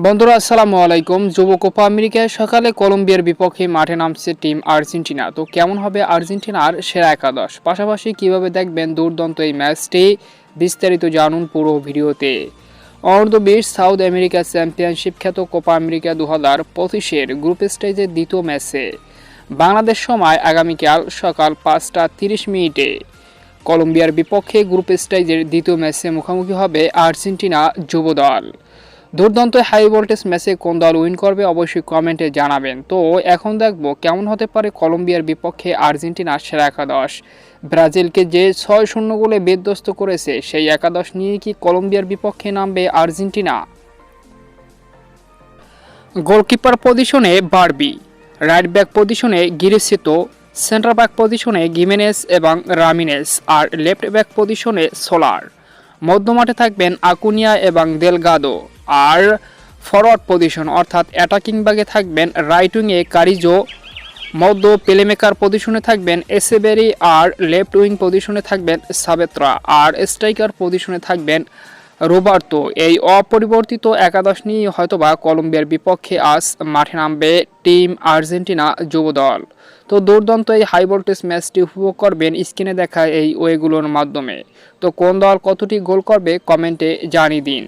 বন্ধুরা আসসালামু আলাইকুম। যুব কোপা আমেরিকায় সকালে কলম্বিয়ার বিপক্ষে মাঠে নামছে টিম আর্জেন্টিনা। তো কেমন হবে আর্জেন্টিনার সেরা একাদশ, পাশাপাশি কিভাবে দেখবেন দুর্দান্ত এই ম্যাচটি, বিস্তারিত জানুন পুরো ভিডিওতে। অনূর্ধ্ব-20 সাউথ আমেরিকা চ্যাম্পিয়নশিপ খ্যাত কোপা আমেরিকা 2025-এর গ্রুপ স্টেজের দ্বিতীয় ম্যাচে বাংলাদেশ সময় আগামীকাল সকাল 5টা 30 মিনিটে কলম্বিয়ার বিপক্ষে গ্রুপ স্টেজের দ্বিতীয় ম্যাচে মুখোমুখি হবে আর্জেন্টিনা যুব দল। দুর্দান্ত হাই ভোল্টেজ ম্যাচে কোন দল উইন করবে অবশ্যই কমেন্টে জানাবেন। তো এখন দেখবো কেমন হতে পারে কলম্বিয়ার বিপক্ষে আর্জেন্টিনার সেরা একাদশ। ব্রাজিলকে যে 6-0 গোলে বিধ্বস্ত করেছে সেই একাদশ নিয়ে কি কলম্বিয়ার বিপক্ষে নামবে আর্জেন্টিনা? গোলকিপার পজিশনে বারবি, রাইট ব্যাক পজিশনে গিরেসিতো, সেন্টার ব্যাক পজিশনে গিমেনেস এবং রামিনেস, আর লেফট ব্যাক পজিশনে সোলার। মধ্যমাঠে থাকবেন আকুনিয়া এবং দেলগাদো। আর ফরওয়ার্ড পজিশন অর্থাৎ অ্যাটাকিং ব্যাগে থাকবেন রাইট উইংয়ে কারিজো, মধ্য প্লেমেকার পজিশনে থাকবেন এসেবেরি, আর লেফট উইং পজিশনে থাকবেন সাবেত্রা, আর স্ট্রাইকার পজিশনে থাকবেন রোবার্তো। এই অপরিবর্তিত একাদশ নিয়ে হয়তোবা কলম্বিয়ার বিপক্ষে আজ মাঠে নামবে টিম আর্জেন্টিনা যুব দল। তো দুর্দান্ত এই হাই ভোল্টেজ ম্যাচটি উপভোগ করবেন স্ক্রিনে দেখা এই ওয়েগুলোর মাধ্যমে। তো কোন দল কতটি গোল করবে কমেন্টে জানিয়ে দিন।